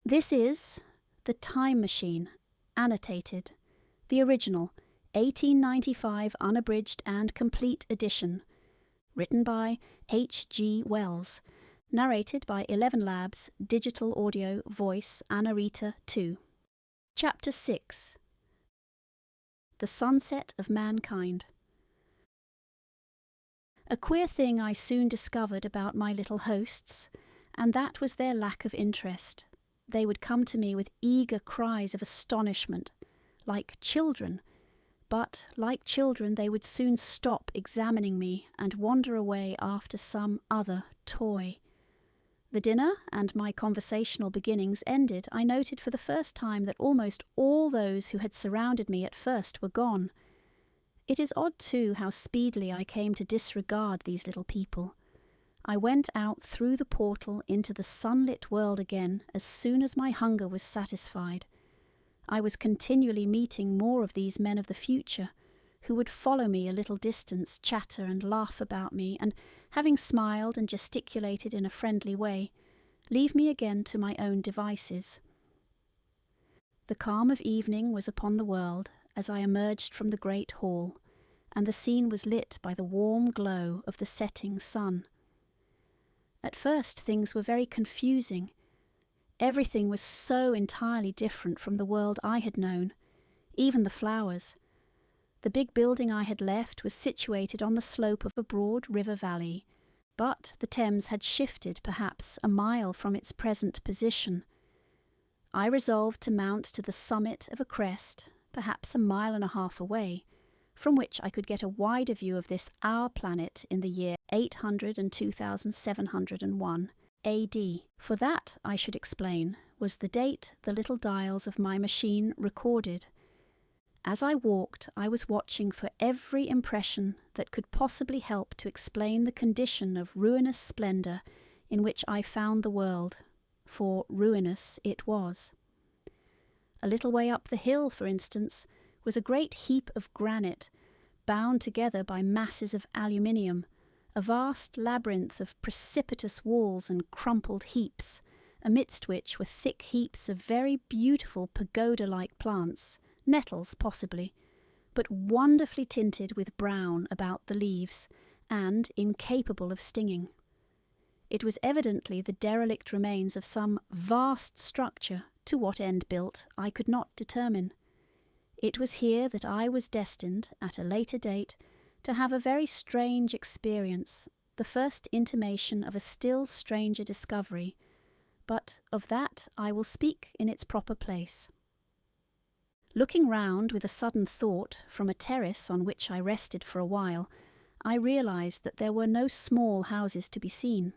This is The Time Machine, annotated, the original 1895 unabridged and complete edition, written by H.G. Wells, narrated by ElevenLabs Digital Audio Voice Anarita 2. Chapter 6. The Sunset of Mankind. A queer thing I soon discovered about my little hosts, and that was their lack of interest. They would come to me with eager cries of astonishment, like children, but like children they would soon stop examining me and wander away after some other toy. The dinner and my conversational beginnings ended, I noted for the first time that almost all those who had surrounded me at first were gone. It is odd, too, how speedily I came to disregard these little people. I went out through the portal into the sunlit world again as soon as my hunger was satisfied. I was continually meeting more of these men of the future, who would follow me a little distance, chatter and laugh about me, and, having smiled and gesticulated in a friendly way, leave me again to my own devices. The calm of evening was upon the world as I emerged from the great hall, and the scene was lit by the warm glow of the setting sun. At first things were very confusing. Everything was so entirely different from the world I had known, even the flowers. The big building I had left was situated on the slope of a broad river valley, but the Thames had shifted perhaps a mile from its present position. I resolved to mount to the summit of a crest, perhaps a mile and a half away, from which I could get a wider view of this our planet in the year 802,701 A.D. For that, I should explain, was the date the little dials of my machine recorded. As I walked, I was watching for every impression that could possibly help to explain the condition of ruinous splendour in which I found the world, for ruinous it was. A little way up the hill, for instance, was a great heap of granite, bound together by masses of aluminium, a vast labyrinth of precipitous walls and crumpled heaps, amidst which were thick heaps of very beautiful pagoda-like plants, nettles possibly, but wonderfully tinted with brown about the leaves, and incapable of stinging. It was evidently the derelict remains of some vast structure, to what end built I could not determine. It was here that I was destined, at a later date, to have a very strange experience, the first intimation of a still stranger discovery, but of that I will speak in its proper place. Looking round with a sudden thought from a terrace on which I rested for a while, I realized that there were no small houses to be seen.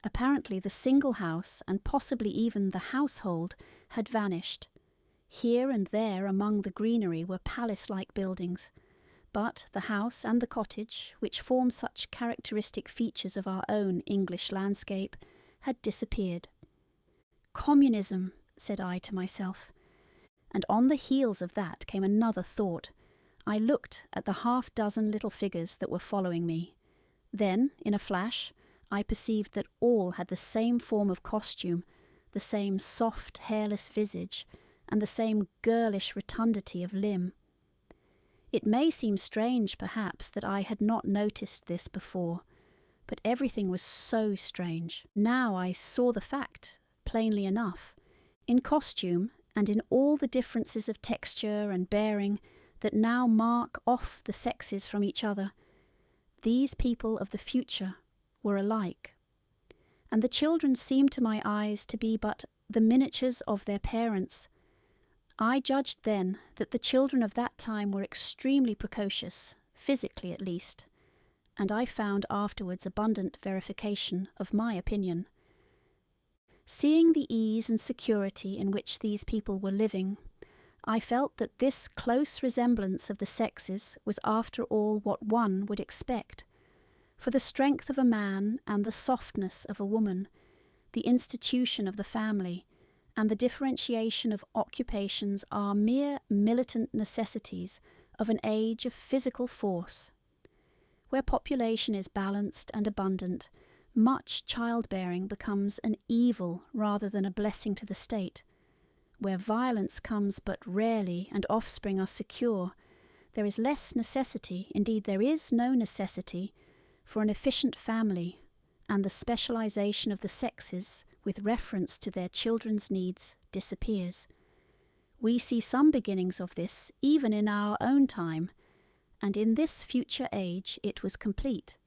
Apparently the single house, and possibly even the household, had vanished. Here and there among the greenery were palace-like buildings, but the house and the cottage, which form such characteristic features of our own English landscape, had disappeared. Communism, said I to myself. And on the heels of that came another thought. I looked at the half-dozen little figures that were following me. Then, in a flash, I perceived that all had the same form of costume, the same soft, hairless visage, and the same girlish rotundity of limb. It may seem strange, perhaps, that I had not noticed this before, but everything was so strange. Now I saw the fact, plainly enough, in costume and in all the differences of texture and bearing that now mark off the sexes from each other. These people of the future were alike, and the children seemed to my eyes to be but the miniatures of their parents. I judged then that the children of that time were extremely precocious, physically at least, and I found afterwards abundant verification of my opinion. Seeing the ease and security in which these people were living, I felt that this close resemblance of the sexes was after all what one would expect, for the strength of a man and the softness of a woman, the institution of the family, and the differentiation of occupations are mere militant necessities of an age of physical force. Where population is balanced and abundant, much childbearing becomes an evil rather than a blessing to the state. Where violence comes but rarely and offspring are secure, there is less necessity, indeed there is no necessity, for an efficient family, and the specialization of the sexes with reference to their children's needs disappears. We see some beginnings of this even in our own time, and in this future age it was complete.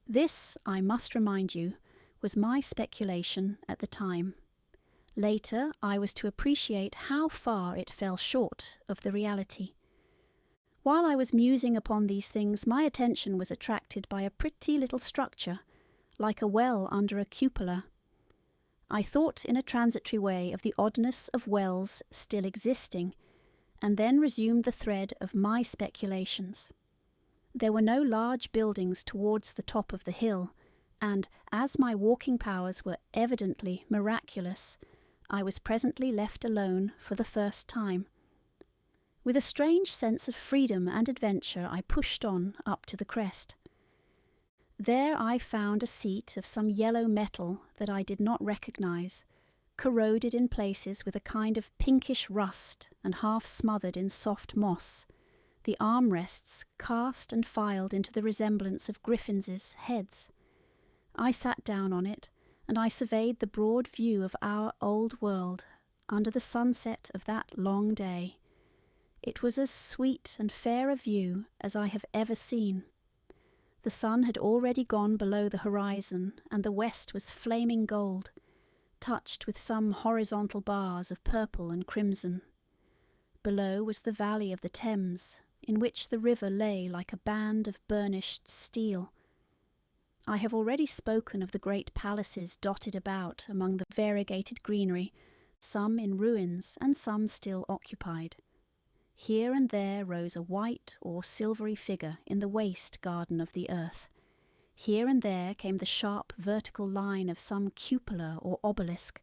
This, I must remind you, was my speculation at the time. Later, I was to appreciate how far it fell short of the reality. While I was musing upon these things, my attention was attracted by a pretty little structure, like a well under a cupola. I thought in a transitory way of the oddness of wells still existing, and then resumed the thread of my speculations. There were no large buildings towards the top of the hill, and, as my walking powers were evidently miraculous, I was presently left alone for the first time. With a strange sense of freedom and adventure, I pushed on up to the crest. There I found a seat of some yellow metal that I did not recognize, corroded in places with a kind of pinkish rust and half smothered in soft moss, the armrests cast and filed into the resemblance of griffins' heads. I sat down on it, and I surveyed the broad view of our old world under the sunset of that long day. It was as sweet and fair a view as I have ever seen. The sun had already gone below the horizon, and the west was flaming gold, touched with some horizontal bars of purple and crimson. Below was the valley of the Thames, in which the river lay like a band of burnished steel. I have already spoken of the great palaces dotted about among the variegated greenery, some in ruins and some still occupied. Here and there rose a white or silvery figure in the waste garden of the earth. Here and there came the sharp vertical line of some cupola or obelisk.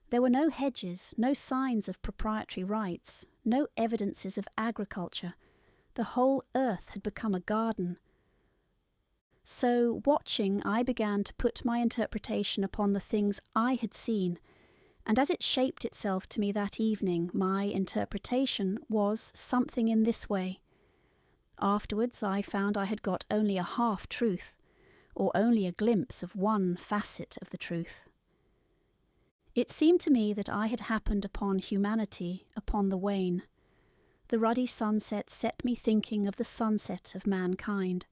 There were no hedges, no signs of proprietary rights, no evidences of agriculture. The whole earth had become a garden. So, watching, I began to put my interpretation upon the things I had seen, and as it shaped itself to me that evening, my interpretation was something in this way. Afterwards I found I had got only a half-truth, or only a glimpse of one facet of the truth. It seemed to me that I had happened upon humanity upon the wane. The ruddy sunset set me thinking of the sunset of mankind.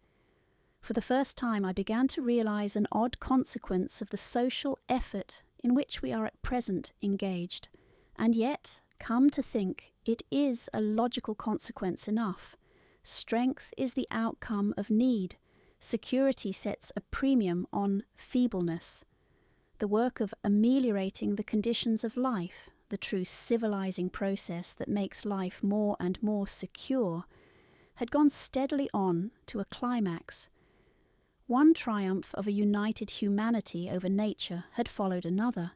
For the first time I began to realize an odd consequence of the social effort in which we are at present engaged, and yet, come to think, it is a logical consequence enough. Strength is the outcome of need. Security sets a premium on feebleness. The work of ameliorating the conditions of life, the true civilizing process that makes life more and more secure, had gone steadily on to a climax. One triumph of a united humanity over nature had followed another.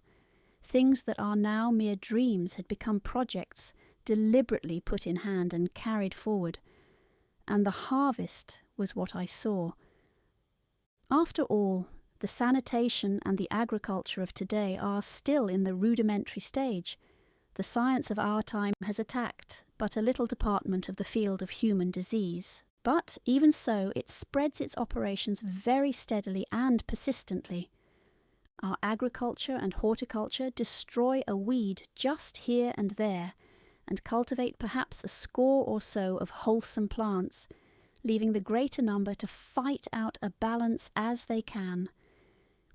Things that are now mere dreams had become projects deliberately put in hand and carried forward. And the harvest was what I saw. After all, the sanitation and the agriculture of today are still in the rudimentary stage. The science of our time has attacked but a little department of the field of human disease. But even so, it spreads its operations very steadily and persistently. Our agriculture and horticulture destroy a weed just here and there, and cultivate perhaps a score or so of wholesome plants, leaving the greater number to fight out a balance as they can.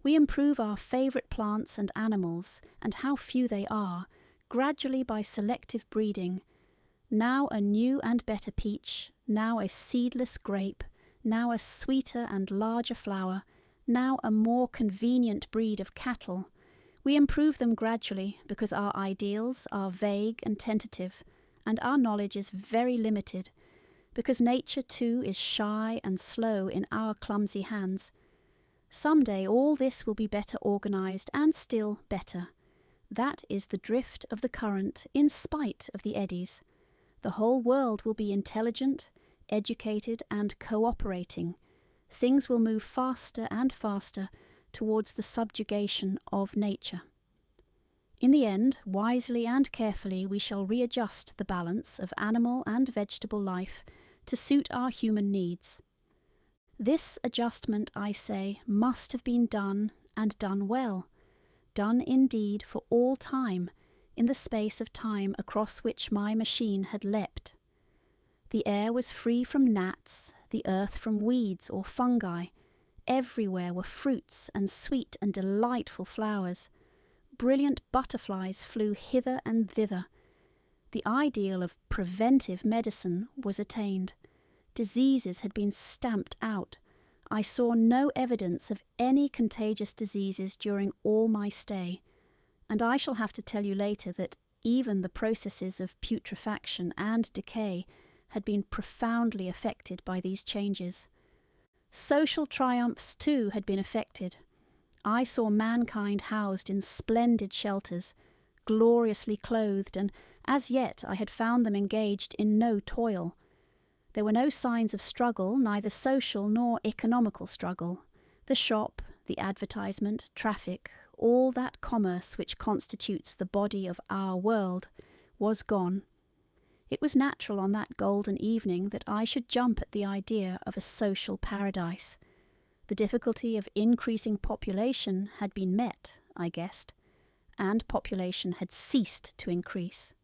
We improve our favourite plants and animals, and how few they are, gradually by selective breeding. Now a new and better peach, now a seedless grape, now a sweeter and larger flower, now a more convenient breed of cattle. We improve them gradually because our ideals are vague and tentative, and our knowledge is very limited, because nature too is shy and slow in our clumsy hands. Some day all this will be better organized and still better. That is the drift of the current in spite of the eddies. The whole world will be intelligent, educated and cooperating. Things will move faster and faster, towards the subjugation of nature. In the end, wisely and carefully, we shall readjust the balance of animal and vegetable life to suit our human needs. This adjustment, I say, must have been done, and done well, done indeed for all time, in the space of time across which my machine had leapt. The air was free from gnats, the earth from weeds or fungi. Everywhere were fruits and sweet and delightful flowers. Brilliant butterflies flew hither and thither. The ideal of preventive medicine was attained. Diseases had been stamped out. I saw no evidence of any contagious diseases during all my stay, and I shall have to tell you later that even the processes of putrefaction and decay had been profoundly affected by these changes. Social triumphs, too, had been affected. I saw mankind housed in splendid shelters, gloriously clothed, and as yet I had found them engaged in no toil. There were no signs of struggle, neither social nor economical struggle. The shop, the advertisement, traffic, all that commerce which constitutes the body of our world, was gone. It was natural on that golden evening that I should jump at the idea of a social paradise. The difficulty of increasing population had been met, I guessed, and population had ceased to increase.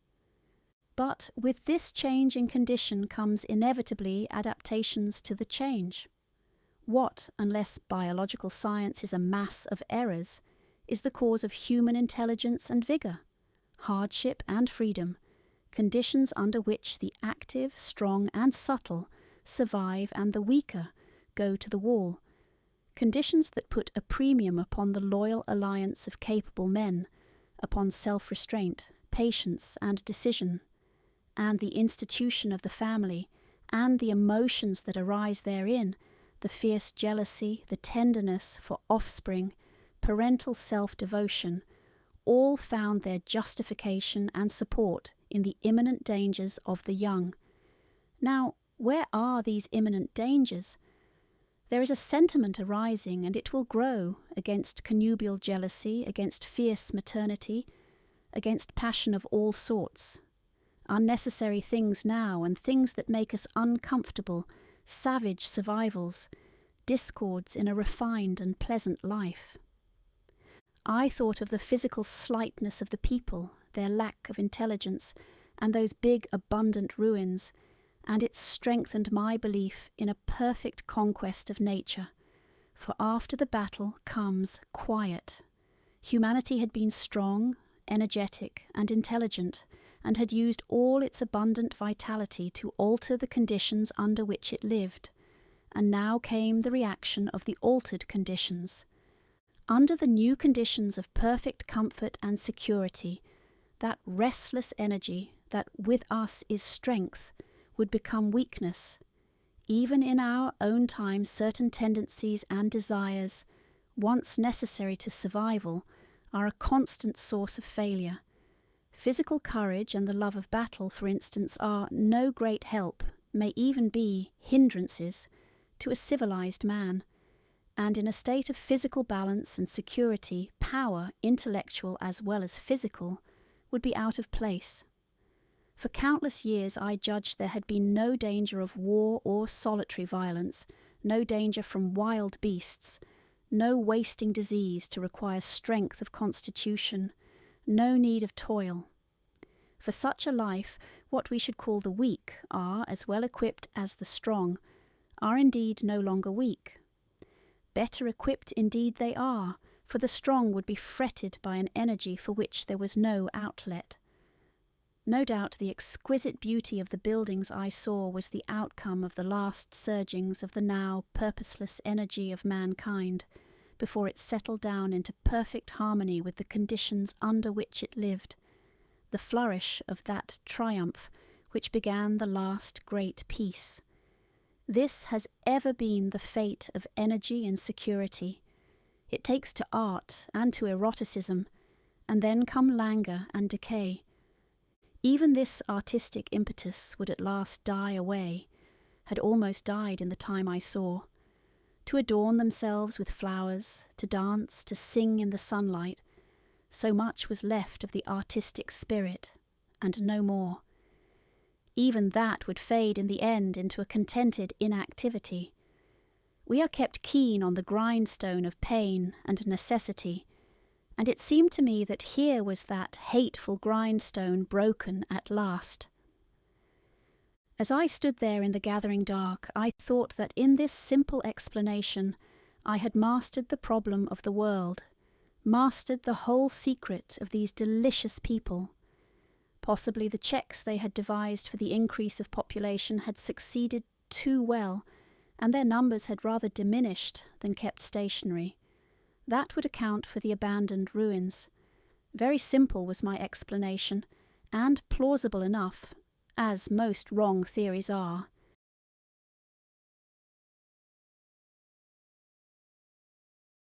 But with this change in condition comes inevitably adaptations to the change. What, unless biological science is a mass of errors, is the cause of human intelligence and vigour, hardship and freedom, conditions under which the active, strong and subtle survive and the weaker go to the wall, conditions that put a premium upon the loyal alliance of capable men, upon self-restraint, patience and decision, and the institution of the family, and the emotions that arise therein, the fierce jealousy, the tenderness for offspring, parental self-devotion, all found their justification and support in the imminent dangers of the young. Now, where are these imminent dangers? There is a sentiment arising, and it will grow, against connubial jealousy, against fierce maternity, against passion of all sorts. Unnecessary things now, and things that make us uncomfortable, savage survivals, discords in a refined and pleasant life. I thought of the physical slightness of the people, their lack of intelligence, and those big abundant ruins, and it strengthened my belief in a perfect conquest of nature. For after the battle comes quiet. Humanity had been strong, energetic, and intelligent, and had used all its abundant vitality to alter the conditions under which it lived, and now came the reaction of the altered conditions. Under the new conditions of perfect comfort and security, that restless energy that with us is strength would become weakness. Even in our own time, certain tendencies and desires, once necessary to survival, are a constant source of failure. Physical courage and the love of battle, for instance, are no great help, may even be hindrances, to a civilized man. And in a state of physical balance and security, power, intellectual as well as physical, would be out of place. For countless years I judged there had been no danger of war or solitary violence, no danger from wild beasts, no wasting disease to require strength of constitution, no need of toil. For such a life, what we should call the weak are, as well equipped as the strong, are indeed no longer weak. Better equipped indeed they are, for the strong would be fretted by an energy for which there was no outlet. No doubt the exquisite beauty of the buildings I saw was the outcome of the last surgings of the now purposeless energy of mankind, before it settled down into perfect harmony with the conditions under which it lived, the flourish of that triumph which began the last great peace. This has ever been the fate of energy and security. It takes to art and to eroticism, and then come languor and decay. Even this artistic impetus would at last die away, had almost died in the time I saw. to adorn themselves with flowers, to dance, to sing in the sunlight. So much was left of the artistic spirit, and no more. Even that would fade in the end into a contented inactivity. We are kept keen on the grindstone of pain and necessity, and it seemed to me that here was that hateful grindstone broken at last. As I stood there in the gathering dark, I thought that in this simple explanation I had mastered the problem of the world, mastered the whole secret of these delicious people. Possibly the checks they had devised for the increase of population had succeeded too well, and their numbers had rather diminished than kept stationary. That would account for the abandoned ruins. Very simple was my explanation, and plausible enough, as most wrong theories are.